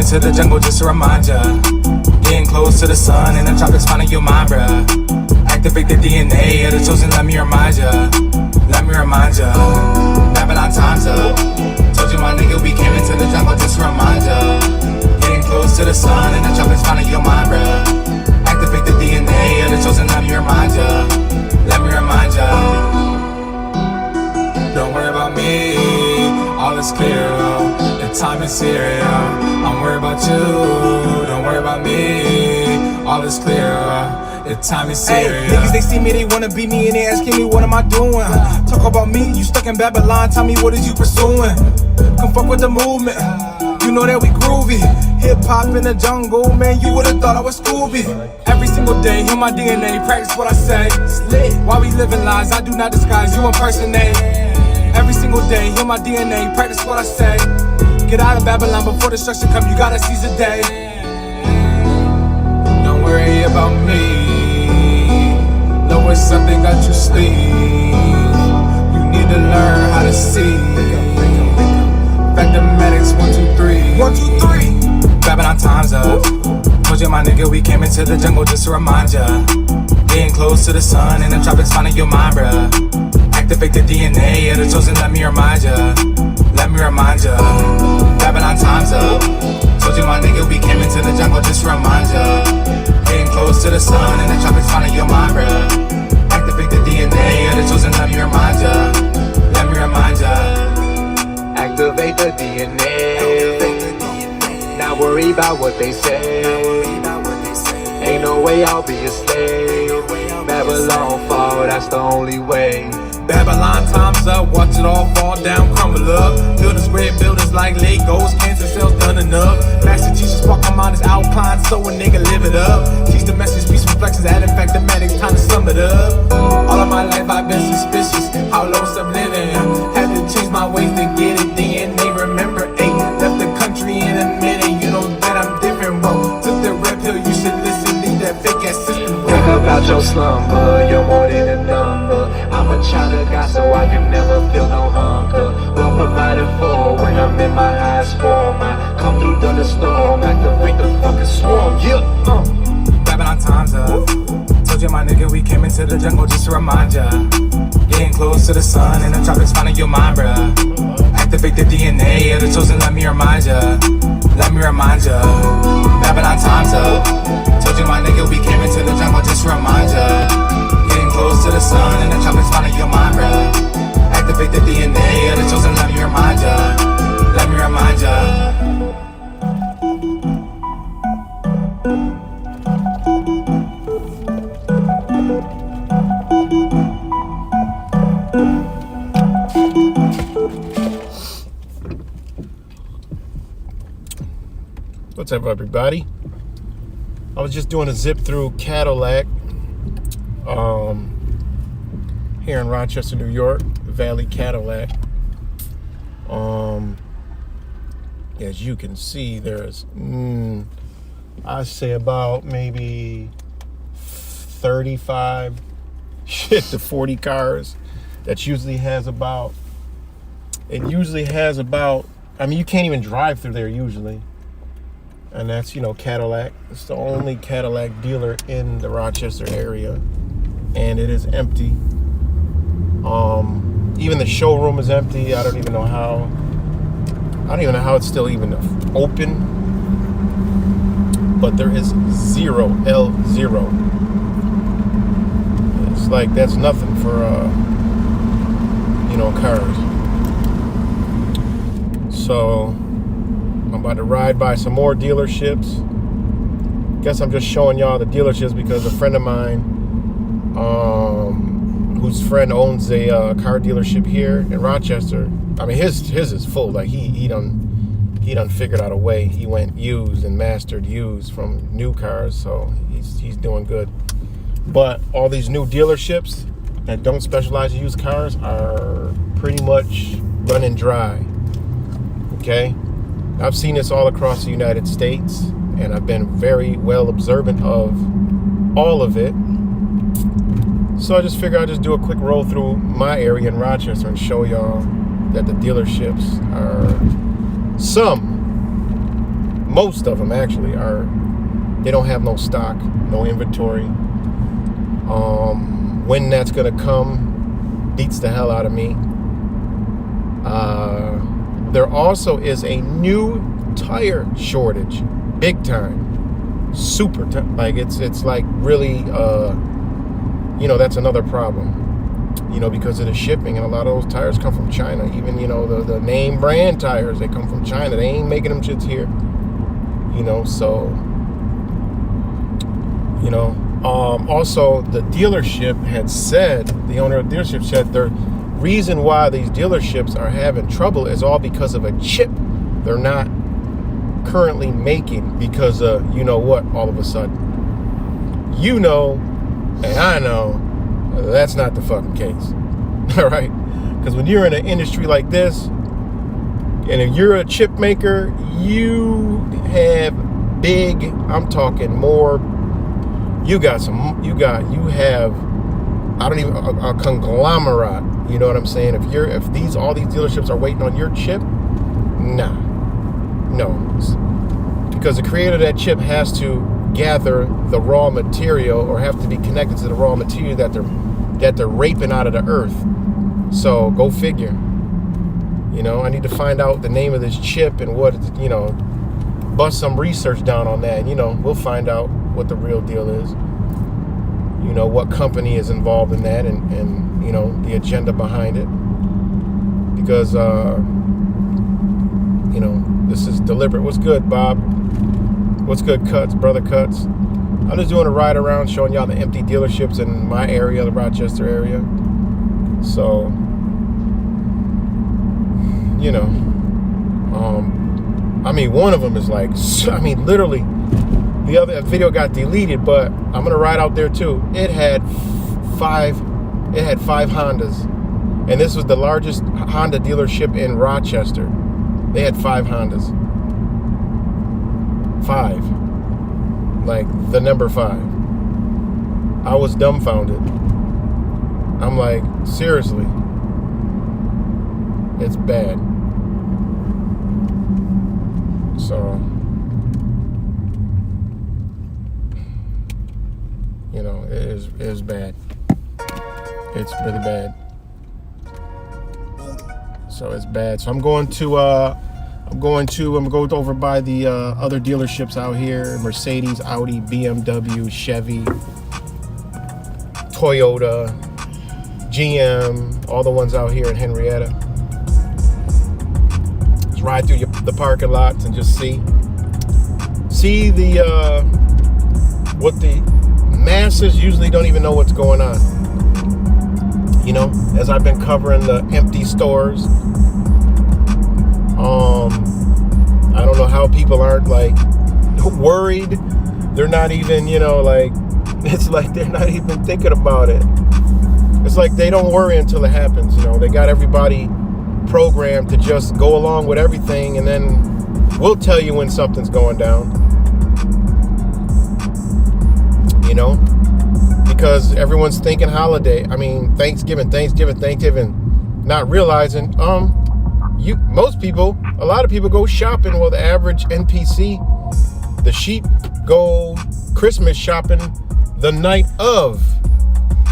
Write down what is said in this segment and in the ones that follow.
to the jungle just to remind ya. Getting close to the sun and the tropics finding your mind, bruh. Activate the DNA of the chosen, let me remind ya. Let me remind ya. Babylon time's up. Told you my nigga we came into the jungle just to remind ya. Getting close to the sun and the tropics finding your mind, bruh. Activate the DNA of the chosen, let me remind ya. Let me remind ya. Don't worry about me, all is clear, the time is here, I'm worried about you, don't worry about me, all is clear, the time is here. Hey, niggas, they see me, they wanna be me, and they asking me what am I doing. Talk about me, you stuck in Babylon, tell me what is you pursuing. Come fuck with the movement, you know that we groovy. Hip hop in the jungle, man, you would've thought I was Scooby. Every single day, hear my DNA, practice what I say. While we living lies, I do not disguise, you impersonate. Every single day, hear my DNA, practice what I say. Get out of Babylon before destruction come, you gotta seize the day. Don't worry about me, know it's something got you sleep. You need to learn how to see. Mathematics 1, 2, 3. 1, 2, 3. Babylon time's up. Told you my nigga we came into the jungle just to remind ya. Getting close to the sun and the tropics finding your mind, bruh. Activate the DNA of the chosen, let me remind ya. Let me remind ya. Babylon time's up. Told you my nigga we came into the jungle just to remind ya. Getting close to the sun and the tropics finding your mind, bruh. Activate the DNA of the chosen, let me remind ya. Let me remind ya. Activate the DNA. Not worry about what they say. Ain't no way I'll be a slave. Babylon fall, that's the only way. Babylon time's up, watch it all fall down, crumble up. Building square buildings like Legos, cancer cells done enough. Master teachers walk my mind is outlined, so a nigga live it up. Teach the message, peace reflections, add in fact the medics, time to sum it up. All of my life I've been suspicious, how low I'm living. Had to change my ways to get it, DNA remember, ayy. Left the country in a minute, you know that I'm different, whoa. Took the red pill, you should listen, leave that fake ass system. Think about your slumber, you're more than a number. I'm a child of God, so I can never feel no hunger. Well provided for when I'm in my highest form. I come through the storm, activate the fucking swarm. Yeah, Babylon time's up. Told you my nigga we came into the jungle just to remind ya. Getting close to the sun and the tropics finding your mind, bruh. Activate the DNA of the chosen, let me remind ya. Let me remind ya. Babylon time's up. Told you my nigga we came into the jungle just to remind ya. Getting close to the sun and the tropics finding your mind, bruh. Activate the DNA of the chosen, let me remind ya. Let me remind ya. What's up, everybody? I was just doing a zip through Cadillac here in Rochester, New York, Valley Cadillac. As you can see, there's I say about maybe 35 to 40 cars. That usually has about, I mean, you can't even drive through there usually. And that's, Cadillac. It's the only Cadillac dealer in the Rochester area. And it is empty. Even the showroom is empty. I don't even know how it's still even open. But there is zero, L0. It's like that's nothing for, cars. So I'm about to ride by some more dealerships. Guess I'm just showing y'all the dealerships because a friend of mine, whose friend owns a car dealership here in Rochester. I mean, his is full. Like he done figured out a way. He went used and mastered used from new cars, so he's doing good. But all these new dealerships that don't specialize in used cars are pretty much running dry. Okay? I've seen this all across the United States, and I've been very well observant of all of it. So I just figured I'd just do a quick roll through my area in Rochester and show y'all that the dealerships are most of them actually they don't have no stock, no inventory. When that's gonna come beats the hell out of me. There also is a new tire shortage, big time, super like it's like really that's another problem. Because of the shipping, and a lot of those tires come from China. Even, the name brand tires, they come from China. They ain't making them shits here. So, also the dealership had said, the owner of the dealership said the reason why these dealerships are having trouble is all because of a chip they're not currently making because of, all of a sudden. And I know that's not the fucking case. All right? Because when you're in an industry like this, and if you're a chip maker, you have I'm talking more, you have, a conglomerate, you know what I'm saying? If all these dealerships are waiting on your chip, no. Because the creator of that chip has to gather the raw material, or have to be connected to the raw material that they're raping out of the earth. So go figure. I need to find out the name of this chip and what, bust some research down on that. And, we'll find out what the real deal is. What company is involved in that, and the agenda behind it. Because, this is deliberate. What's good, Bob? What's good, Cuts, brother Cuts? I'm just doing a ride around showing y'all the empty dealerships in my area, the Rochester area. So, one of them is like, literally, the other video got deleted, but I'm going to ride out there too. It had five Hondas. And this was the largest Honda dealership in Rochester. They had 5 Hondas. 5. Like the number 5. I was dumbfounded. I'm like, seriously. It's bad. So, it is bad. It's really bad. So it's bad. So I'm going over by the other dealerships out here: Mercedes, Audi, BMW, Chevy, Toyota, GM, all the ones out here in Henrietta. Just ride through the parking lots and just see the what the masses usually don't even know what's going on. As I've been covering the empty stores, I don't know how people aren't like worried. They're not even, it's like they're not even thinking about it. It's like they don't worry until it happens. They got everybody programmed to just go along with everything, and then we'll tell you when something's going down. Because everyone's thinking holiday. Thanksgiving, not realizing, a lot of people go shopping. Well, the average NPC, the sheep, go Christmas shopping the night of.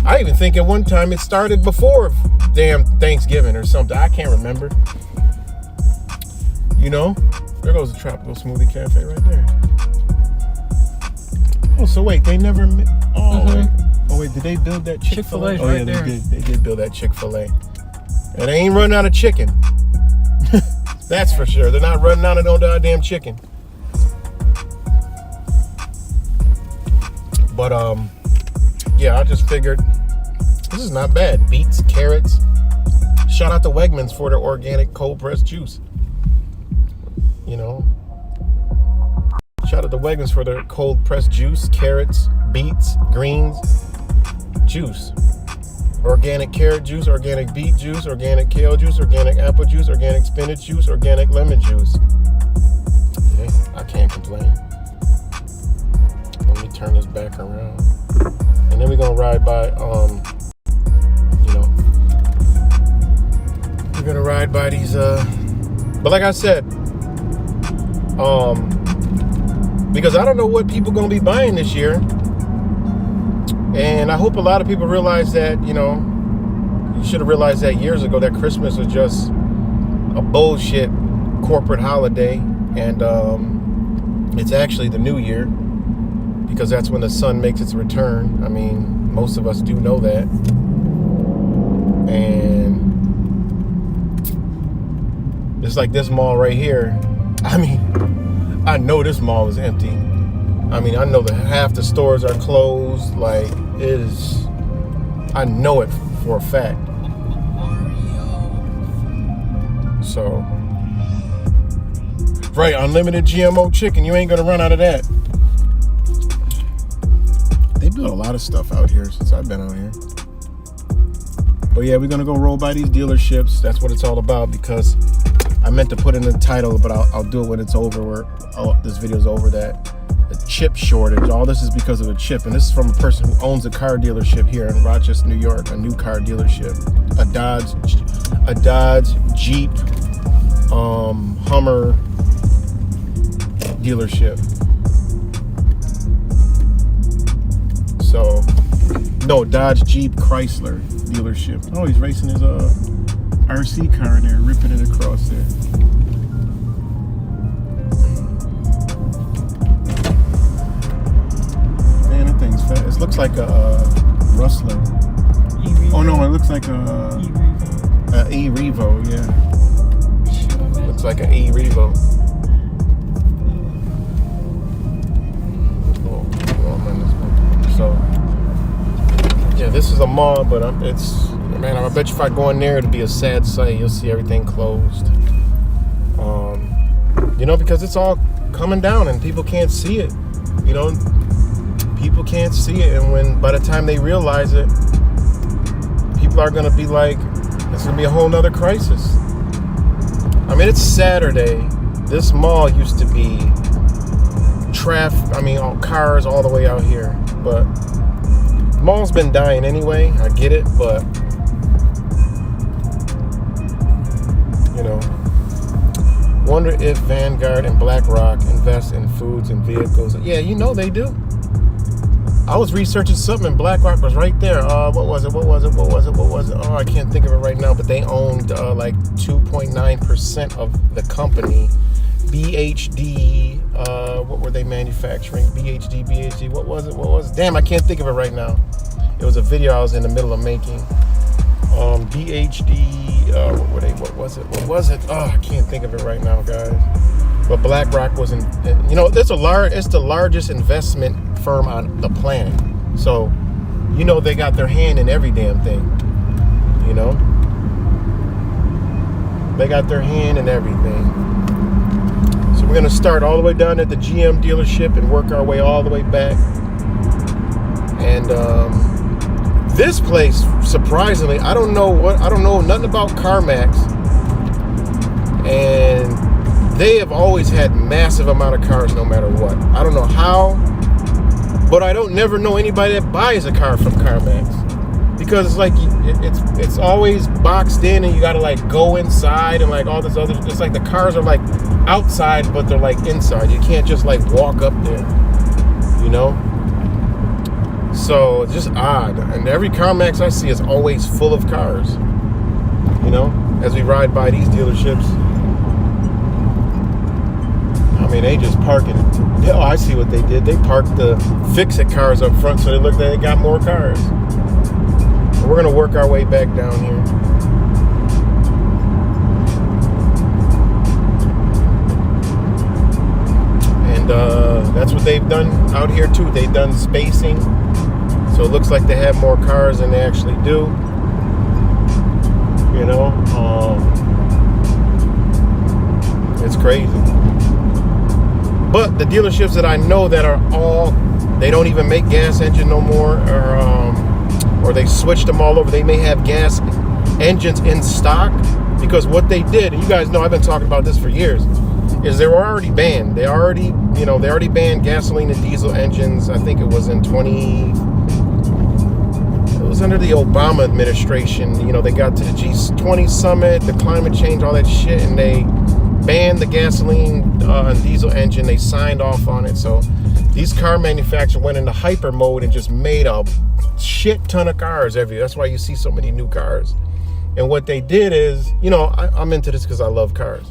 I even think at one time it started before damn Thanksgiving or something. I can't remember. There goes the Tropical Smoothie Cafe right there. Oh, so wait, they never. Wait, did they build that Chick-fil-A? Oh, yeah, there. They did build that Chick-fil-A. And they ain't running out of chicken. That's for sure. They're not running out of no goddamn chicken. But, I just figured this is not bad. Beets, carrots. Shout out to Wegmans for their organic cold pressed juice. Shout out to Wegmans for their cold pressed juice, carrots, beets, greens, juice. Organic carrot juice, organic beet juice, organic kale juice, organic apple juice, organic spinach juice, organic lemon juice. Okay, I can't complain. Let me turn this back around. And then we're gonna ride by, we're gonna ride by these, but like I said, because I don't know what people are going to be buying this year. And I hope a lot of people realize that, you know, you should have realized that years ago that Christmas was just a bullshit corporate holiday. And it's actually the new year, because that's when the sun makes its return. I mean, most of us do know that. And it's like this mall right here. I mean, I know this mall is empty. I mean, I know that half the stores are closed. Like, it is, I know it for a fact. So, right, unlimited GMO chicken. You ain't gonna run out of that. They built a lot of stuff out here since I've been out here. But yeah, we're gonna go roll by these dealerships. That's what it's all about, because I meant to put in the title, but I'll do it when it's over, where this video's over, that the chip shortage. All this is because of the chip. And this is from a person who owns a car dealership here in Rochester, New York, a new car dealership. A Dodge, Jeep, Hummer dealership. So, no, Dodge, Jeep, Chrysler dealership. Oh, he's racing his RC car in there, ripping it across there. Man, that thing's fast. It looks like a Rustler. Oh no, it looks like a E-Revo, yeah. Looks like an E-Revo. So, yeah, this is a mall, but it's, man, I bet you if I go in there, it'll be a sad sight. You'll see everything closed. You know, because it's all coming down and people can't see it. You know, people can't see it. And when, by the time they realize it, people are going to be like, it's going to be a whole nother crisis. I mean, it's Saturday. This mall used to be all cars all the way out here. But mall's been dying anyway. I get it, but you know, wonder if Vanguard and BlackRock invest in foods and vehicles. Yeah, you know they do. I was researching something and BlackRock was right there. What was it? Oh, I can't think of it right now, but they owned like 2.9% of the company. BHD, what were they manufacturing? BHD, what was it? Damn, I can't think of it right now. It was a video I was in the middle of making. BHD, what was it? Oh, I can't think of it right now, guys. But BlackRock was you know, it's the largest investment firm on the planet. So, you know, they got their hand in every damn thing. You know? They got their hand in everything. So we're going to start all the way down at the GM dealership and work our way all the way back. And this place, surprisingly, I don't know nothing about CarMax. And they have always had massive amount of cars no matter what. I don't know how, but I don't never know anybody that buys a car from CarMax. Because it's like, it's always boxed in and you got to like go inside and like all this other, it's like the cars are like outside, but they're like inside. You can't just like walk up there, you know? So it's just odd. And every CarMax I see is always full of cars, you know, as we ride by these dealerships. I mean, they just park it. Oh, I see what they did. They parked the fix-it cars up front so they look like they got more cars. We're going to work our way back down here. And that's what they've done out here too. They've done spacing. So it looks like they have more cars than they actually do. You know, it's crazy. But the dealerships that I know that are they don't even make gas engine no more, or they switched them all over. They may have gas engines in stock, because what they did, and you guys know I've been talking about this for years, is they were already banned. They already banned gasoline and diesel engines. I think it was in it was under the Obama administration. You know, they got to the G20 summit, the climate change, all that shit, and they banned the gasoline and diesel engine. They signed off on it. So these car manufacturers went into hyper mode and just made a shit ton of cars everywhere. That's why you see so many new cars. And what they did is, you know, I'm into this because I love cars.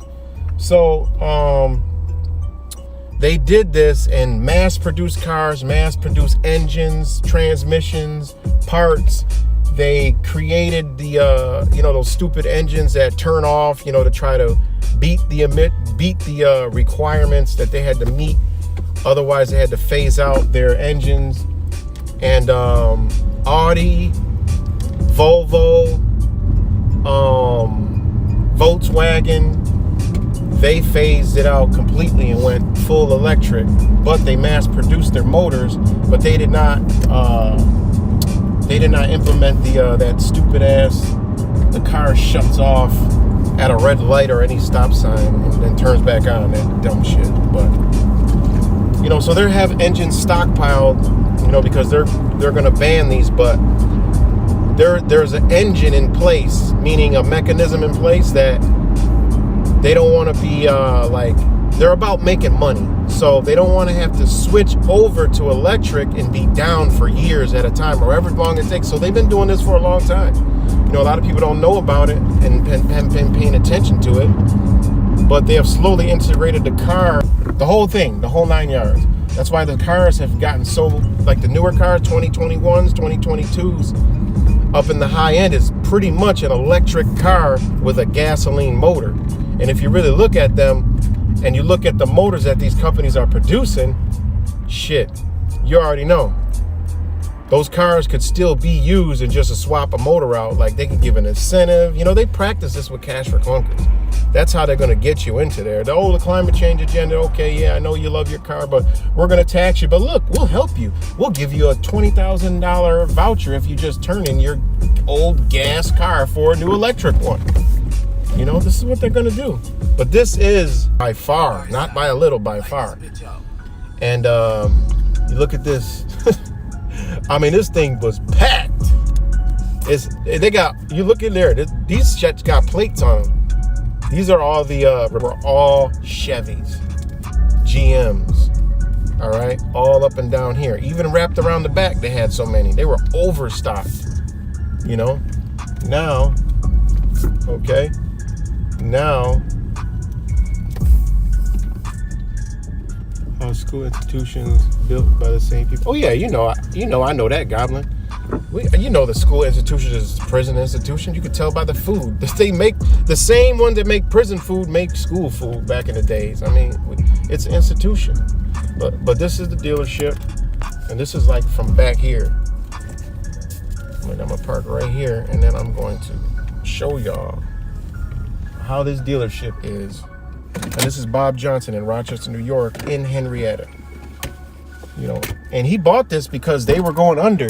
So they did this and mass-produced cars, mass-produced engines, transmissions, parts. They created the, you know, those stupid engines that turn off, you know, to try to beat the requirements that they had to meet. Otherwise, they had to phase out their engines. And Audi, Volvo, Volkswagen, they phased it out completely and went full electric. But they mass-produced their motors, but they did not implement the that stupid ass. The car shuts off at a red light or any stop sign and then turns back on. That dumb shit. But you know, so they have engines stockpiled, you know, because they're gonna ban these. But there's an engine in place, meaning a mechanism in place that they don't want to be like, they're about making money. So they don't want to have to switch over to electric and be down for years at a time, or however long it takes. So they've been doing this for a long time. You know, a lot of people don't know about it and haven't been paying attention to it, but they have slowly integrated the car, the whole thing, the whole 9 yards. That's why the cars have gotten so, like the newer cars, 2021s, 2022s, up in the high end is pretty much an electric car with a gasoline motor. And if you really look at them, and you look at the motors that these companies are producing, shit, you already know. Those cars could still be used and just to swap a motor out. Like, they could give an incentive. You know, they practice this with Cash for Clunkers. That's how they're going to get you into there. The climate change agenda, okay, yeah, I know you love your car, but we're going to tax you. But look, we'll help you. We'll give you a $20,000 voucher if you just turn in your old gas car for a new electric one. You know, this is what they're going to do. But this is by far, not by a little, by far. And you look at this. I mean, this thing was packed. You look in there, these shits got plates on them. These are all were all Chevys, GMs, all right? All up and down here. Even wrapped around the back, they had so many. They were overstocked, you know? Now, okay, now, school institutions built by the same people. Oh yeah, I know that, Goblin. You know the school institution is prison institution. You could tell by the food. They make the same ones that make prison food make school food back in the days. I mean, it's an institution. But this is the dealership, and this is like from back here. Like, I'm gonna park right here, and then I'm going to show y'all how this dealership is. And this is Bob Johnson in Rochester, New York, in Henrietta. You know, and he bought this because they were going under.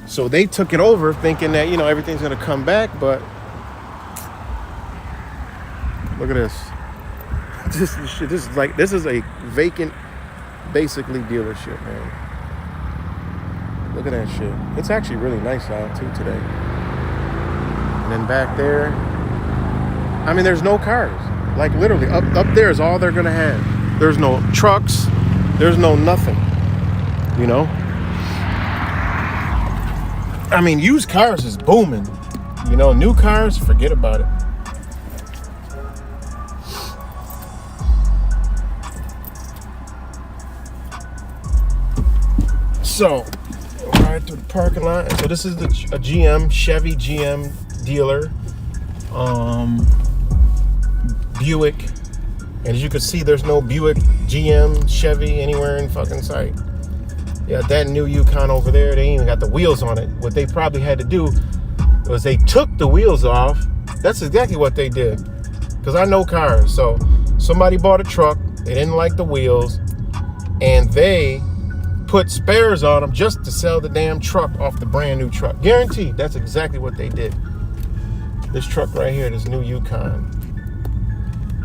So they took it over thinking that, you know, everything's going to come back. But look at this. This is a vacant, basically, dealership, man. Look at that shit. It's actually really nice out, too, today. And then back there, I mean, there's no cars. Like, literally, up there is all they're going to have. There's no trucks. There's no nothing, you know? I mean, used cars is booming. You know, new cars, forget about it. So, right through the parking lot. So this is a Chevy GM dealer. Buick, and as you can see, there's no Buick, GM, Chevy anywhere in fucking sight. Yeah, that new Yukon over there, they ain't even got the wheels on it. What they probably had to do was they took the wheels off. That's exactly what they did, because I know cars. So somebody bought a truck, they didn't like the wheels, and they put spares on them just to sell the damn truck off the brand new truck. Guaranteed, that's exactly what they did. This truck right here, this new Yukon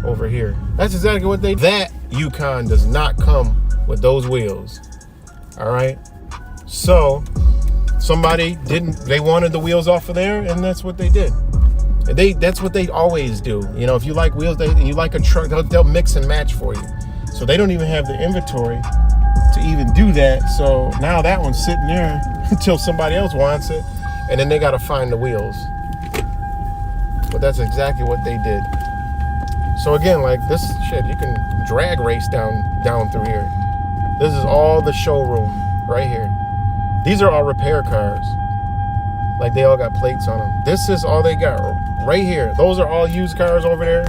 over here. That's exactly what they did. That Yukon does not come with those wheels. All right. So somebody they wanted the wheels off of there, and that's what they did. That's what they always do. You know, if you like wheels and you like a truck, they'll mix and match for you. So they don't even have the inventory to even do that. So now that one's sitting there until somebody else wants it, and then they got to find the wheels. But that's exactly what they did. So again, like this shit, you can drag race down through here. This is all the showroom right here. These are all repair cars. Like they all got plates on them. This is all they got right here. Those are all used cars over there.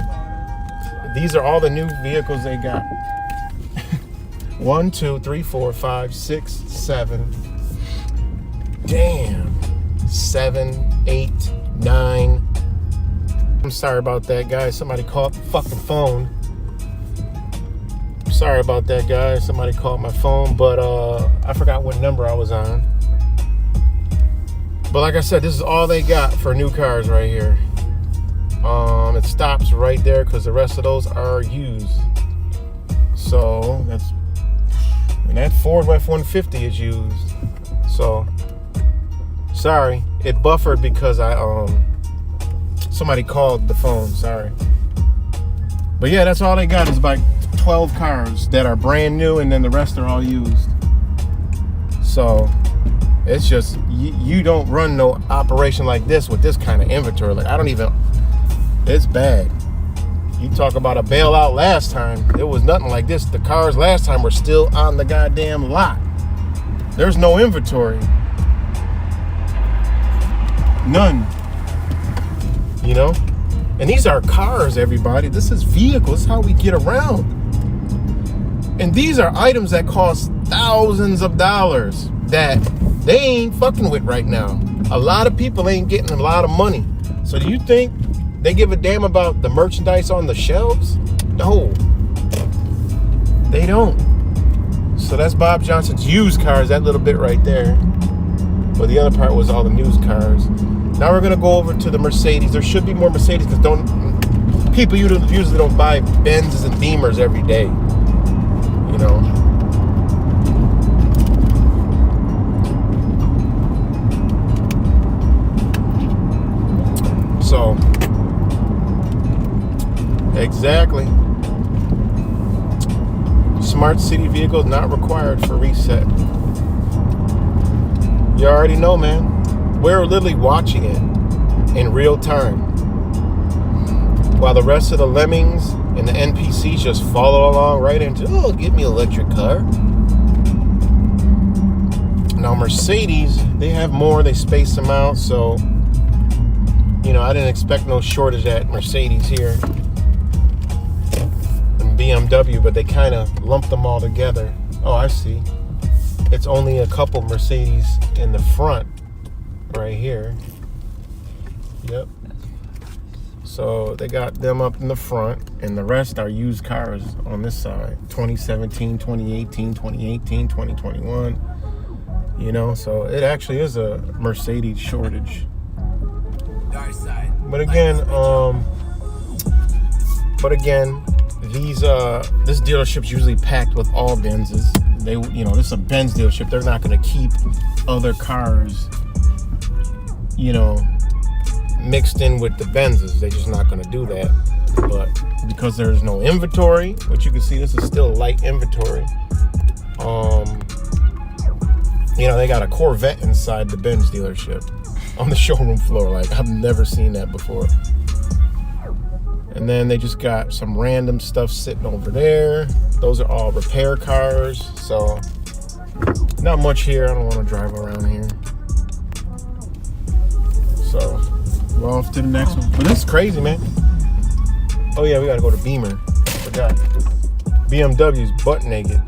These are all the new vehicles they got. 1, 2, 3, 4, 5, 6, 7. Damn. 7, 8, 9. I'm sorry about that, guys. Somebody called the fucking phone. Sorry about that, guys. Somebody called my phone, but I forgot what number I was on. But like I said, this is all they got for new cars right here. It stops right there because the rest of those are used. So and that Ford F-150 is used. So sorry, it buffered because somebody called the phone. Sorry. But yeah, that's all they got is about 12 cars that are brand new, and then the rest are all used. So it's just you don't run no operation like this with this kind of inventory. Like it's bad. You talk about a bailout last time, it was nothing like this. The cars last time were still on the goddamn lot. There's no inventory. None. You know? And these are cars, everybody. This is vehicles. This is how we get around. And these are items that cost thousands of dollars that they ain't fucking with right now. A lot of people ain't getting a lot of money. So do you think they give a damn about the merchandise on the shelves? No. They don't. So that's Bob Johnson's used cars, that little bit right there. But the other part was all the news cars. Now we're gonna go over to the Mercedes. There should be more Mercedes because people usually don't buy Benzes and Beamers every day. You know. So exactly. Smart city vehicles not required for reset. You already know, man. We're literally watching it in real time while the rest of the lemmings and the NPCs just follow along right into, oh, give me an electric car. Now Mercedes, they have more, they space them out, so you know, I didn't expect no shortage at Mercedes here and BMW, but they kind of lumped them all together. Oh, I see. It's only a couple Mercedes in the front right here. Yep. So they got them up in the front, and the rest are used cars on this side. 2017, 2018, 2018, 2021. You know, so it actually is a Mercedes shortage. But again, this dealership's usually packed with all Benzes. This is a Benz dealership. They're not going to keep other cars, mixed in with the Benzes. They're just not going to do that. But because there's no inventory, which you can see, this is still light inventory. They got a Corvette inside the Benz dealership on the showroom floor. Like, I've never seen that before. And then they just got some random stuff sitting over there. Those are all repair cars. So not much here. I don't want to drive around here. So we're off to the next one. But this is crazy, man. Oh yeah, we gotta go to Beamer. Forgot. BMW's butt naked.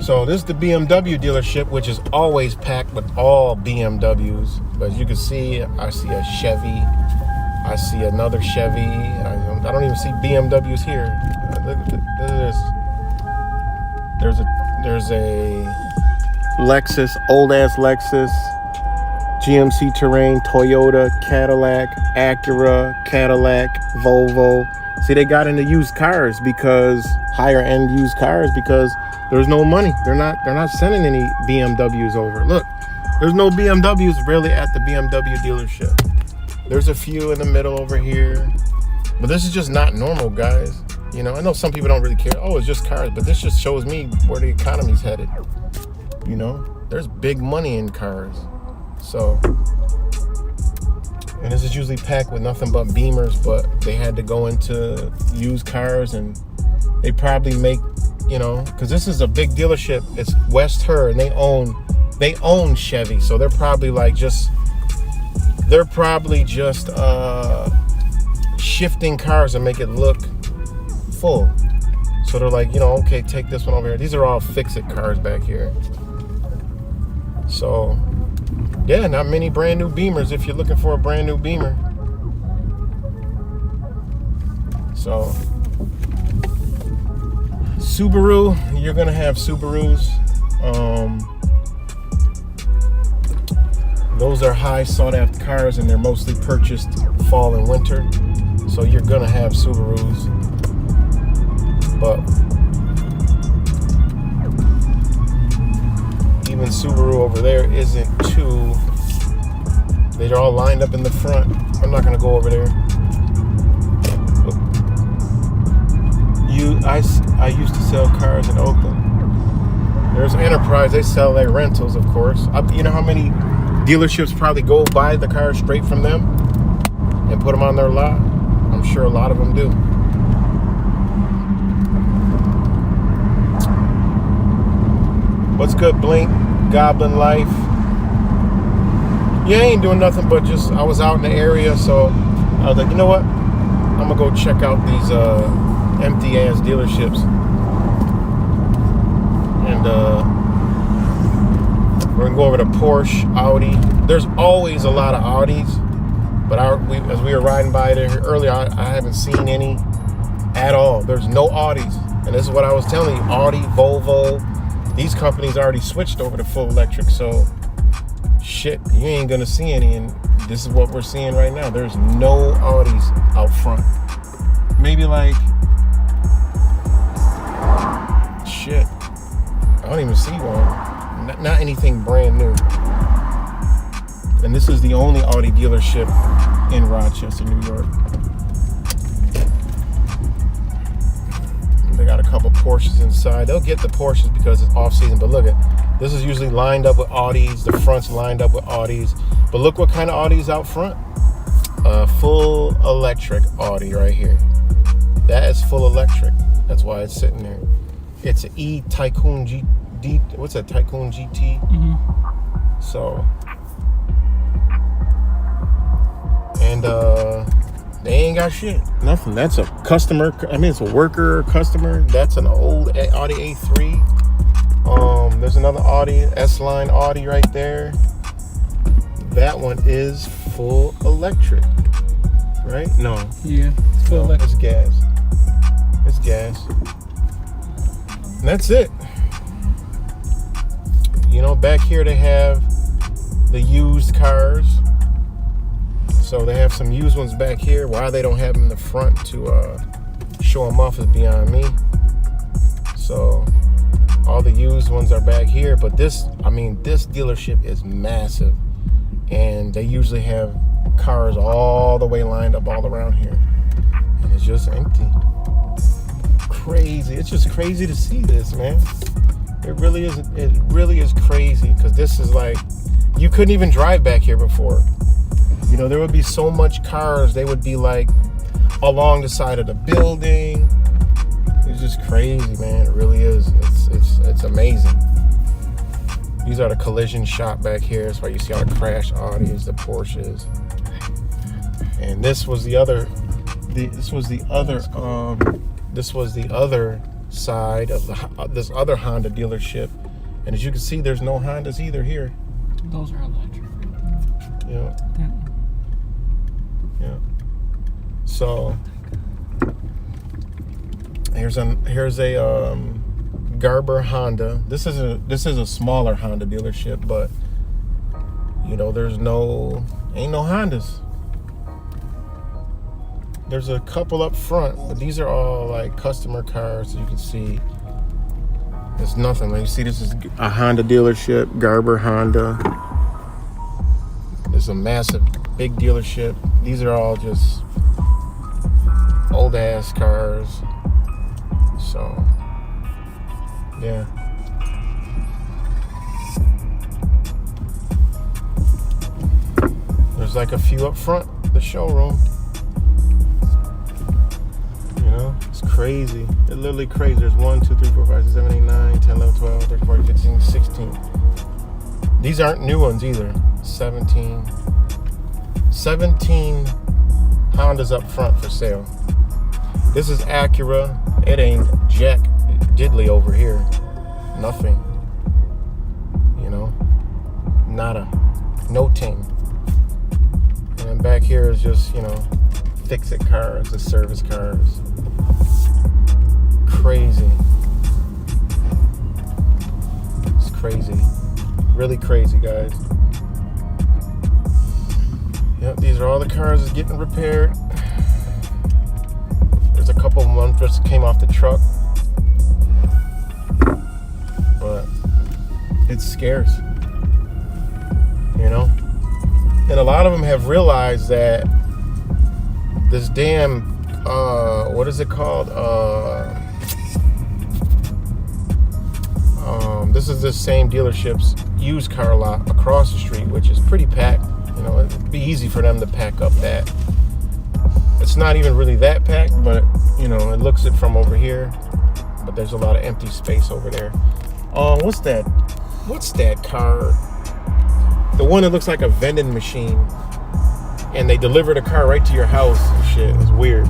So this is the BMW dealership, which is always packed with all BMWs. But as you can see, I see a Chevy. I see another Chevy. I don't even see BMWs here. Look at this. There's a Lexus, old ass Lexus, GMC Terrain, Toyota, Cadillac, Acura, Cadillac, Volvo. See, they got into used cars because higher end used cars because there's no money. They're not sending any BMWs over. Look, there's no BMWs really at the BMW dealership. There's a few in the middle over here, but this is just not normal, guys. You know, I know some people don't really care. Oh, it's just cars, but this just shows me where the economy's headed. You know, there's big money in cars. So, and this is usually packed with nothing but Beamers, but they had to go into used cars, and they probably make, you know, because this is a big dealership. It's West Her, and they own Chevy, so they're probably just shifting cars and make it look full. So they're like, you know, okay, take this one over here. These are all fix-it cars back here. So, yeah, not many brand new Beamers if you're looking for a brand new Beamer. So, Subaru, you're gonna have Subarus. Those are high sought after cars, and they're mostly purchased fall and winter. So you're gonna have Subarus. But even Subaru over there isn't too. They're all lined up in the front. I'm not gonna go over there. I used to sell cars in Oakland. There's Enterprise. They sell their rentals, of course. You know how many dealerships probably go buy the cars straight from them and put them on their lot? I'm sure a lot of them do. What's good, Blink? Goblin Life. Yeah, I ain't doing nothing but just, I was out in the area, so I was like, you know what? I'm gonna go check out these empty ass dealerships. And we're gonna go over to Porsche, Audi. There's always a lot of Audis, but as we were riding by there earlier, I haven't seen any at all. There's no Audis, and this is what I was telling you. Audi, Volvo, these companies already switched over to full electric, so shit, you ain't gonna see any, and this is what we're seeing right now. There's no Audis out front. Maybe like, shit, I don't even see one. Not anything brand new. And this is the only Audi dealership in Rochester, New York. They got a couple Porsches inside. They'll get the Porsches because it's off season, but look at, this is usually lined up with Audis. The front's lined up with Audis. But look what kind of Audis out front. Full electric Audi right here. That is full electric. That's why it's sitting there. It's an E-Tycoon GT. What's that? Tycoon GT? Mm-hmm. So, and they ain't got shit. Nothing. That's a customer. I mean, it's a worker customer. That's an old Audi A3. There's another Audi, S-Line Audi right there. That one is full electric. Right? No. Yeah, it's full electric. It's gas. It's gas. And that's it. You know, back here they have the used cars. So they have some used ones back here. Why they don't have them in the front to show them off is beyond me. So all the used ones are back here. But this dealership is massive. And they usually have cars all the way lined up all around here. And it's just empty. Crazy. It's just crazy to see this, man. It really is crazy, because this is like, you couldn't even drive back here before. You know, there would be so much cars, they would be like along the side of the building. It's just crazy, man. It really is. It's amazing. These are the collision shop back here. That's why you see all the crash Audis, the Porsches. And this was the other side of this other Honda dealership. And as you can see, there's no Hondas either here. Those are electric. Yeah. Yeah. So here's a Garber Honda. This is a smaller Honda dealership, but you know, ain't no Hondas. There's a couple up front, but these are all like customer cars. So you can see there's nothing. Like you see, this is a Honda dealership, Garber Honda. It's a massive, big dealership. These are all just old ass cars. So, yeah. There's like a few up front, the showroom. You know, it's crazy. It's literally crazy. There's 1, 2, 3, 4, 5, 6, 7, 8, 9, 10, 11, 12, 13, 14, 15, 16. These aren't new ones either. 17 Hondas up front for sale. This is Acura. It ain't jack diddly over here. Nothing. You know, nada. No ting. And then back here is just, you know, fix-it cars, the service cars. Crazy. It's crazy. Really crazy, guys. Yep, these are all the cars that's getting repaired. There's a couple of them just came off the truck. But it's scarce. You know? And a lot of them have realized that this damn, what is it called? This is the same dealership's used car lot across the street, which is pretty packed. You know, it'd be easy for them to pack up that. It's not even really that packed, but, you know, it looks it from over here. But there's a lot of empty space over there. What's that? What's that car? The one that looks like a vending machine. And they deliver the car right to your house and shit. It's weird.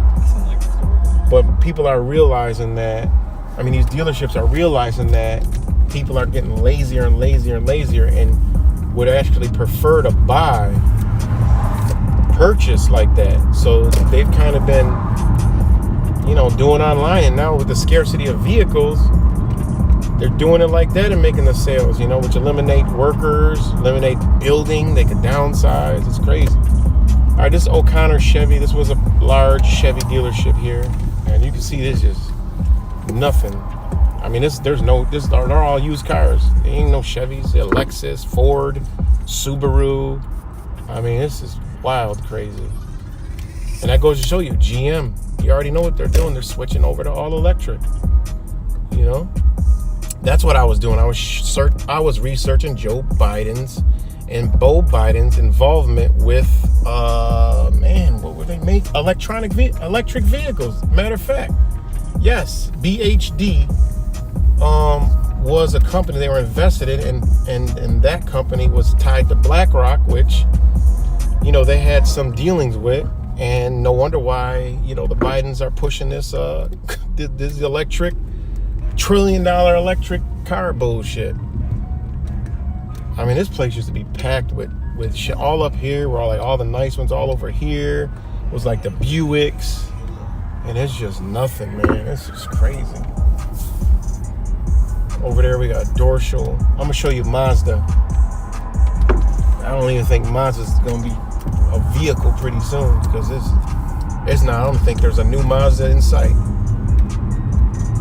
But people are realizing that, I mean, these dealerships are realizing that people are getting lazier and lazier and lazier and would actually prefer to purchase like that. So they've kind of been, you know, doing online. And now with the scarcity of vehicles, they're doing it like that and making the sales, you know, which eliminate workers, eliminate building. They could downsize. It's crazy. All right, this is O'Connor Chevy. This was a large Chevy dealership here. And you can see this is nothing. I mean, they're all used cars. There ain't no Chevys. They're Lexus, Ford, Subaru. I mean, this is wild, crazy. And that goes to show you, GM, you already know what they're doing. They're switching over to all electric. You know? That's what I was doing. I was researching Joe Biden's and Beau Biden's involvement with, what would they make? Electric vehicles. Matter of fact, yes, BHD was a company they were invested in, and that company was tied to BlackRock, which, you know, they had some dealings with, and no wonder why, you know, the Bidens are pushing this this electric $1 trillion electric car bullshit. I mean, this place used to be packed with shit all up here, where all the nice ones all over here was like the Buicks, and it's just nothing, man. It's just crazy. Over there we got Dorschel. I'm gonna show you Mazda. I don't even think Mazda's gonna be a vehicle pretty soon, because it's not. I don't think there's a new Mazda in sight.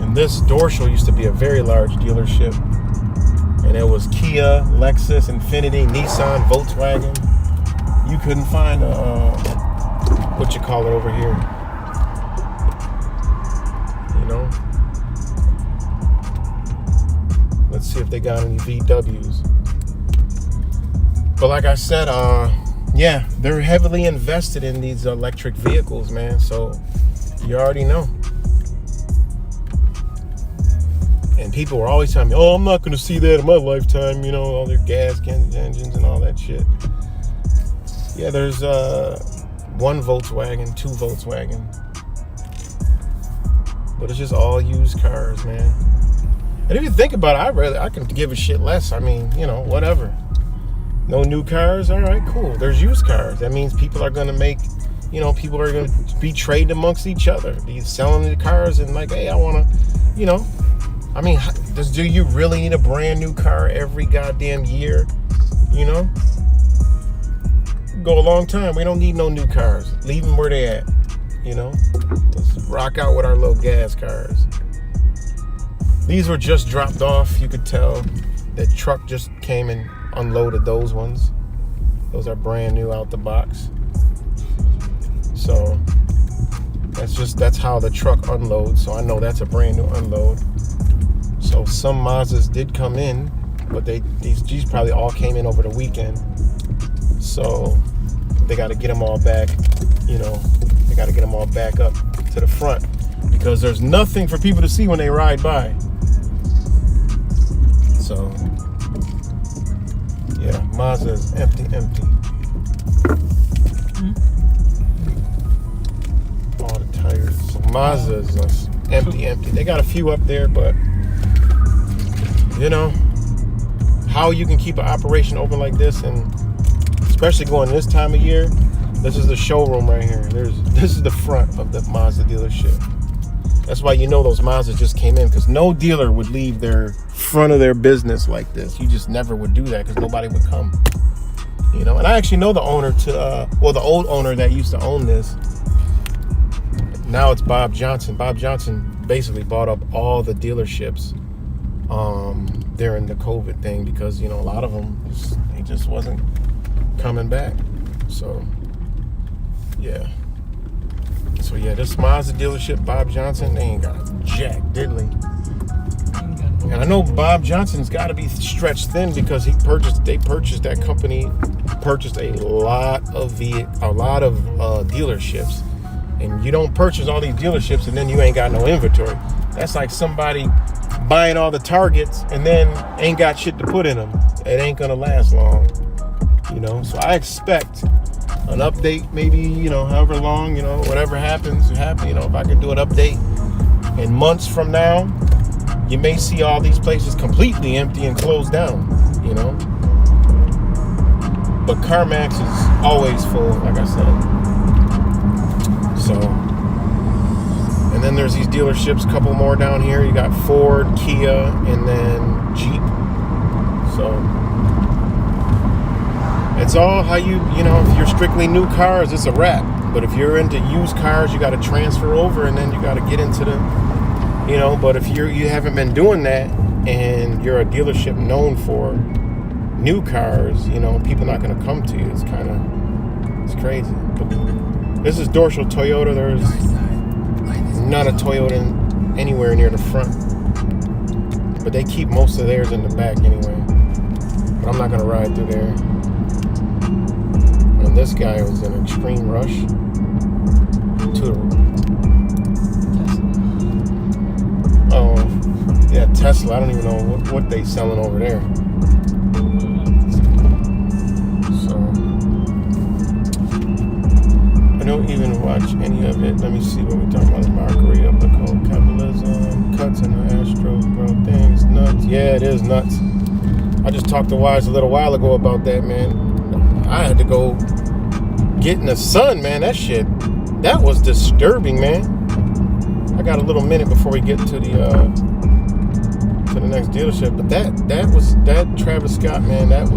And this Dorschel used to be a very large dealership, and it was Kia, Lexus, Infiniti, Nissan, Volkswagen. You couldn't find what you call it over here. You know. Let's see if they got any VWs. But like I said, yeah, they're heavily invested in these electric vehicles, man. So you already know. And people were always telling me, oh, I'm not going to see that in my lifetime. You know, all their gas engines and all that shit. Yeah, there's 1 Volkswagen, 2 Volkswagen. But it's just all used cars, man. And if you think about it, I can give a shit less. I mean, you know, whatever. No new cars? All right, cool. There's used cars. That means people are going to make, you know, people are going to be trading amongst each other. Be selling the cars and like, hey, I want to, you know. I mean, do you really need a brand new car every goddamn year? You know? Go a long time. We don't need no new cars. Leave them where they at. you know? Let's rock out with our little gas cars. These were just dropped off. You could tell that truck just came and unloaded those ones. Those are brand new out the box. So that's how the truck unloads. So I know that's a brand new unload. So some Mazdas did come in, but these probably all came in over the weekend. So they got to get them all back, you know, they got to get them all back up to the front because there's nothing for people to see when they ride by. So, yeah, Mazda is empty. All the tires. So Mazda is just empty. They got a few up there, but, you know, how you can keep an operation open like this, and especially going this time of year. This is the showroom right here. This is the front of the Mazda dealership. That's why you know those Mazdas just came in, because no dealer would leave their front of their business like this. You just never would do that because nobody would come. You know, and I actually know the owner the old owner that used to own this. Now it's Bob Johnson. Bob Johnson basically bought up all the dealerships during the COVID thing because, you know, a lot of them just wasn't coming back. So yeah, this Mazda dealership, Bob Johnson, they ain't got jack diddly. And I know Bob Johnson's got to be stretched thin because they purchased that company, purchased a lot of dealerships. And you don't purchase all these dealerships and then you ain't got no inventory. That's like somebody buying all the Targets and then ain't got shit to put in them. It ain't gonna last long, you know. So I expect an update, maybe, you know, however long, you know, whatever happens, you know, if I can do an update in months from now, you may see all these places completely empty and closed down, you know. But CarMax is always full, like I said. So, and then there's these dealerships, a couple more down here. You got Ford, Kia, and then Jeep. So it's all how you know, if you're strictly new cars, it's a wrap. But if you're into used cars, you got to transfer over, and then you got to get into the, you know. But if you haven't been doing that, and you're a dealership known for new cars, you know, people not going to come to you. It's crazy. But this is Dorschel Toyota. There's not a Toyota anywhere near the front, but they keep most of theirs in the back anyway. But I'm not going to ride through there. And this guy was in extreme rush to Tesla. I don't even know what they selling over there. So I don't even watch any of it. Let me see what we're talking about. Mockery of the cold capitalism, cuts in the Astro, bro. Things nuts. Yeah, it is nuts. I just talked to Wise a little while ago about that, man. I had to go get in the sun, man. That was disturbing, man. I got a little minute before we get to the next dealership, but that Travis Scott, man, that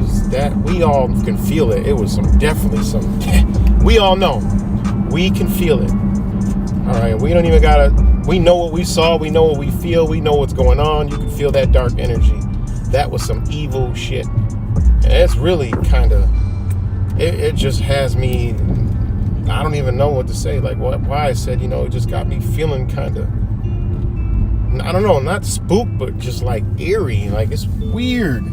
we all can feel it. It was definitely some we all know. We can feel it. All right, we don't even gotta, we know what we saw, we know what we feel, we know what's going on. You can feel that dark energy. That was some evil shit. And it's really kind of, it just has me, I don't even know what to say. Like why I said, you know, it just got me feeling kind of, I don't know, not spooked, but just like eerie. Like it's weird.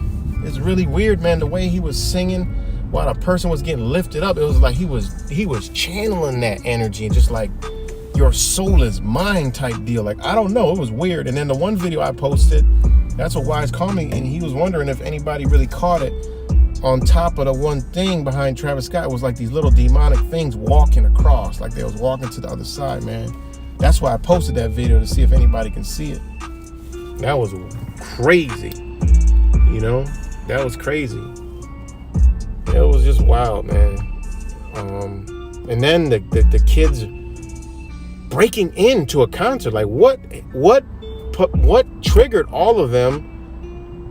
It's really weird, man. The way he was singing while a person was getting lifted up, it was like he was channeling that energy and just like your soul is mine type deal. Like, I don't know, it was weird. And then the one video I posted, that's what Wise called me, and he was wondering if anybody really caught it. On top of the one thing behind Travis Scott was like these little demonic things walking across, like they was walking to the other side, man. That's why I posted that video, to see if anybody can see it. That was crazy, you know? That was crazy. It was just wild, man. And then the kids breaking into a concert, like what triggered all of them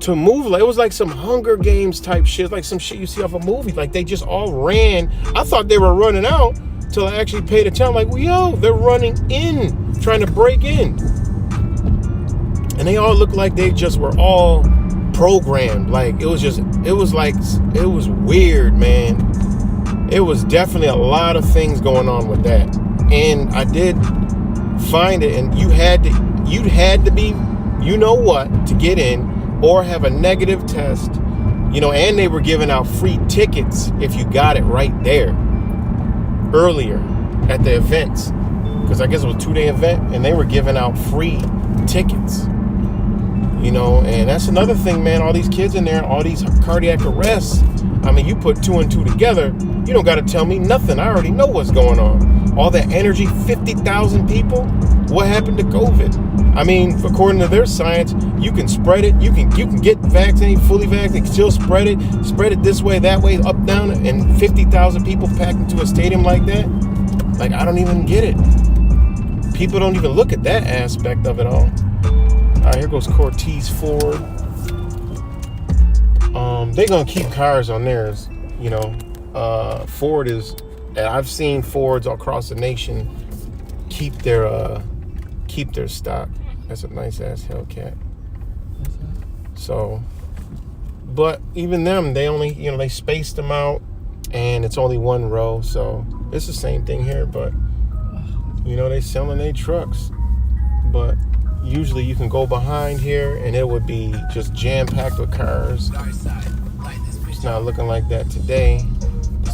to move? Like, it was like some Hunger Games type shit, like some shit you see off a movie. Like, they just all ran. I thought they were running out, till I actually paid attention. I'm like, well, yo, they're running in, trying to break in. And they all looked like they just were all programmed. Like, it was weird, man. It was definitely a lot of things going on with that. And I did find it, and you'd had to be, you know what, to get in, or have a negative test, and they were giving out free tickets if you got it right there earlier at the events, because I guess it was a 2-day event, and they were giving out free tickets, and that's another thing, man. All these kids in there, all these cardiac arrests. I mean, you put 2 and 2 together, you don't got to tell me nothing. I already know what's going on. All that energy, 50,000 people. What happened to COVID? I mean, according to their science, you can spread it. You can get vaccinated, fully vaccinated, still spread it this way, that way, up, down, and 50,000 people packed into a stadium like that. Like, I don't even get it. People don't even look at that aspect of it all. All right, here goes Cortez Ford. They're gonna keep cars on theirs, Ford is, and I've seen Fords across the nation keep their stock. That's a nice ass Hellcat. So, but even them, they only, they spaced them out, and it's only one row. So it's the same thing here, but they selling their trucks. But usually you can go behind here, and it would be just jam packed with cars. It's not looking like that today.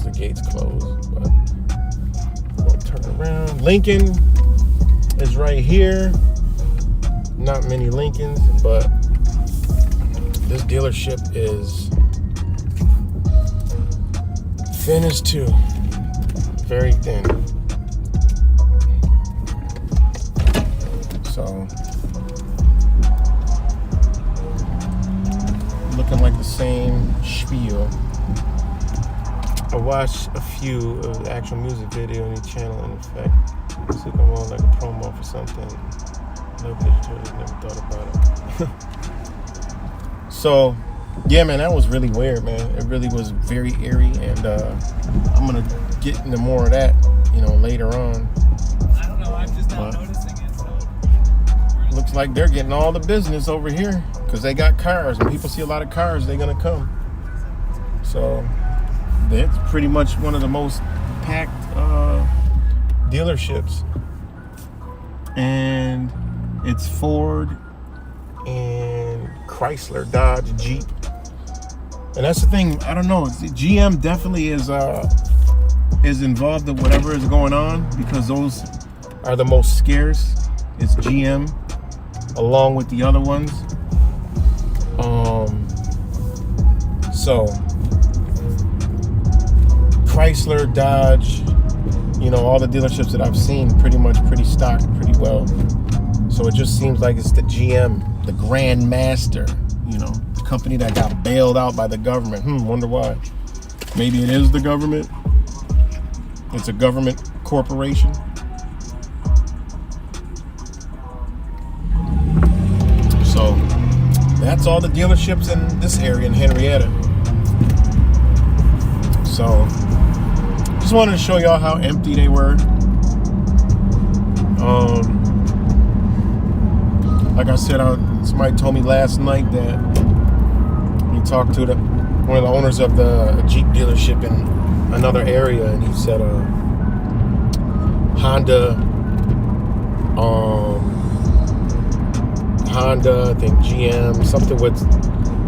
The gates closed, but we'll turn around. Lincoln is right here. Not many Lincolns, but this dealership is thin as two. Very thin. So, looking like the same spiel. I watched a few of the actual music video on the channel, in effect. It's looking more like a promo for something. Nobody never thought about it. So, yeah, man, that was really weird, man. It really was very eerie, and I'm gonna get into more of that, later on. I don't know. I'm just not noticing it. So looks like they're getting all the business over here because they got cars. When people see a lot of cars, they're gonna come. So. It's pretty much one of the most packed dealerships, and it's Ford and Chrysler, Dodge, Jeep, and that's the thing. I don't know. GM definitely is involved in whatever is going on, because those are the most scarce. It's GM, along with the other ones. So. Chrysler, Dodge, all the dealerships that I've seen pretty stocked pretty well. So it just seems like it's the GM, the Grand Master, the company that got bailed out by the government. Wonder why. Maybe it is the government. It's a government corporation. So that's all the dealerships in this area in Henrietta. So just wanted to show y'all how empty they were. Like I said, somebody told me last night that he talked to one of the owners of the Jeep dealership in another area, and he said Honda, I think GM, something with,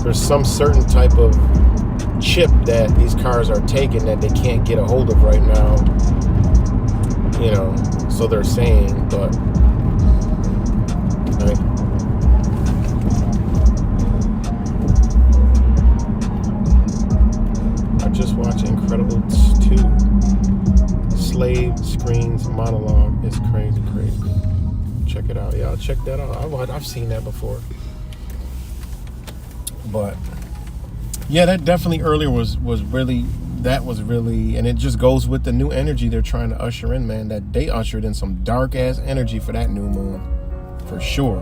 there's some certain type of chip that these cars are taking that they can't get a hold of right now, so they're saying, but right. I just watched Incredibles 2. Slave Screens Monologue. It's crazy. Check it out. Yeah, I'll check that out. I've seen that before, but yeah, that definitely earlier was really, and it just goes with the new energy they're trying to usher in, man. That they ushered in some dark ass energy for that new moon, for sure.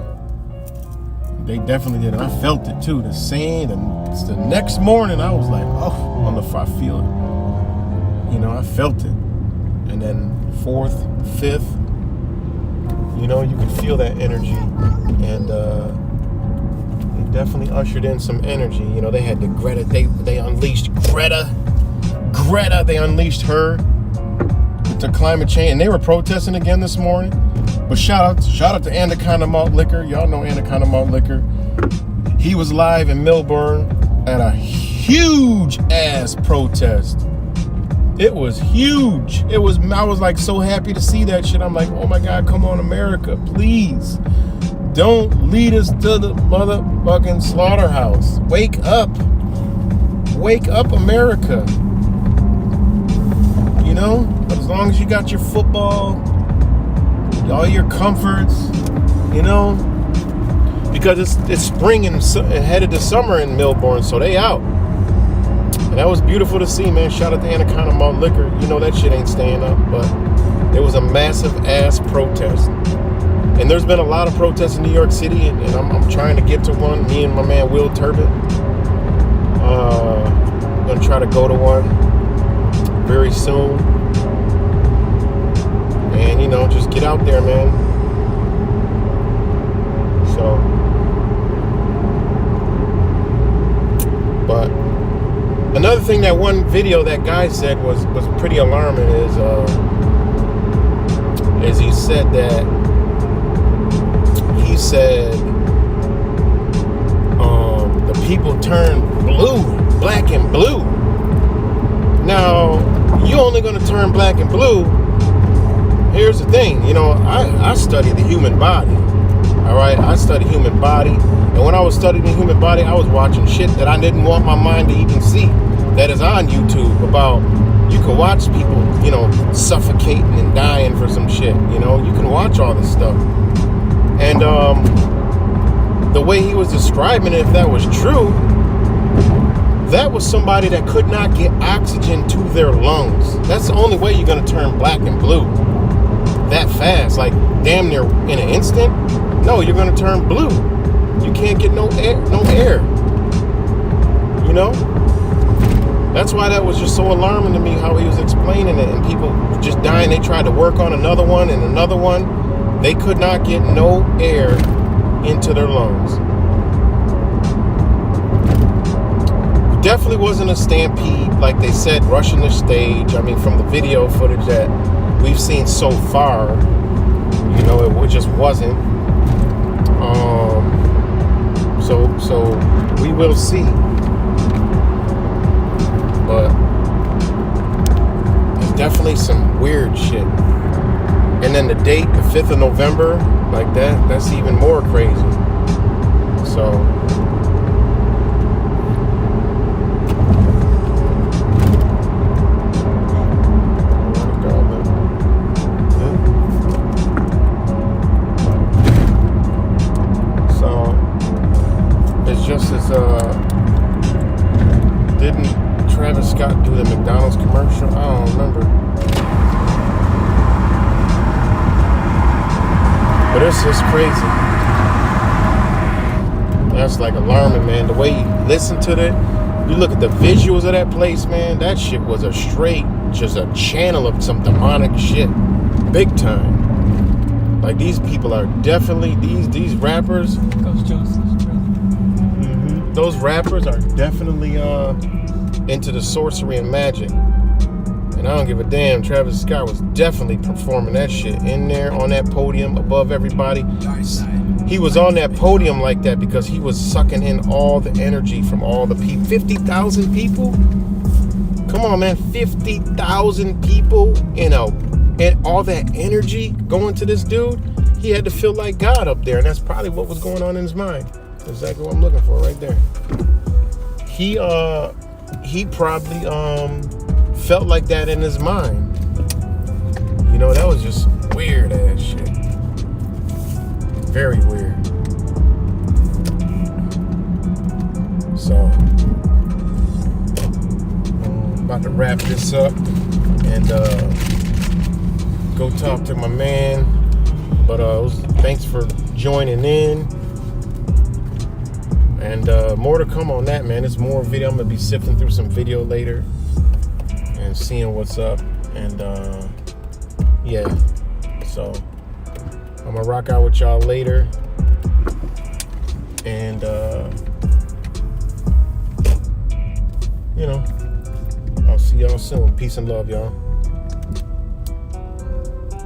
They definitely did. And I felt it too. The next morning I was like, oh, I feel it. I felt it. and then 4th, 5th, you know, you could feel that energy, and they definitely ushered in some energy. You know, they had the Greta, they unleashed Greta, they unleashed her to climate change, and they were protesting again this morning. But shout out to Anaconda Malt Liquor. Y'all know Anaconda Malt Liquor. He was live in Melbourne at a huge ass protest. It was huge. I was like so happy to see that shit. I'm like, oh my God, come on, America, please. Don't lead us to the motherfucking slaughterhouse. Wake up. Wake up, America. You know, but as long as you got your football, all your comforts, you know, because it's spring and headed to summer in Melbourne, so they out. And that was beautiful to see, man. Shout out to Anaconda Malt Liquor. You know that shit ain't staying up, but it was a massive ass protest. And there's been a lot of protests in New York City, and I'm trying to get to one. Me and my man Will Turbin. I'm gonna try to go to one very soon. And you know, just get out there, man. So, but another thing, that one video that guy said was pretty alarming is he said the people turn blue, black and blue. Now, you only gonna turn black and blue. Here's the thing, you know, I study the human body. All right, I study human body, and when I was studying the human body, I was watching shit that I didn't want my mind to even see. That is on YouTube about, you can watch people, you know, suffocating and dying for some shit. You know, you can watch all this stuff. And the way he was describing it, if that was true, that was somebody that could not get oxygen to their lungs. That's the only way you're gonna turn black and blue that fast, like damn near in an instant. No, you're gonna turn blue. You can't get no air. You know? That's why that was just so alarming to me, how he was explaining it, and people just dying. They tried to work on another one and another one. They could not get no air into their lungs. Definitely wasn't a stampede like they said, rushing the stage. I mean, from the video footage that we've seen so far, you know, it just wasn't. So we will see. But there's definitely some weird shit. And then the date, the 5th of November, like that's even more crazy. So just as didn't Travis Scott do the McDonald's commercial? I don't remember. But it's just crazy. That's like alarming, man. The way you listen to it, you look at the visuals of that place, man. That shit was just a channel of some demonic shit, big time. Like, these people are definitely these rappers. Coach Joseph. Those rappers are definitely into the sorcery and magic. And I don't give a damn. Travis Scott was definitely performing that shit in there on that podium above everybody. He was on that podium like that because he was sucking in all the energy from all the people. 50,000 people? Come on, man. 50,000 people, and all that energy going to this dude. He had to feel like God up there, and that's probably what was going on in his mind. Exactly what I'm looking for right there. He probably felt like that in his mind. You know, that was just weird ass shit. Very weird. So I'm about to wrap this up and go talk to my man. But thanks for joining in. And more to come on that, man. It's more video. I'm gonna be sifting through some video later and seeing what's up. And Yeah. So I'm gonna rock out with y'all later. And you know, I'll see y'all soon. Peace and love, y'all.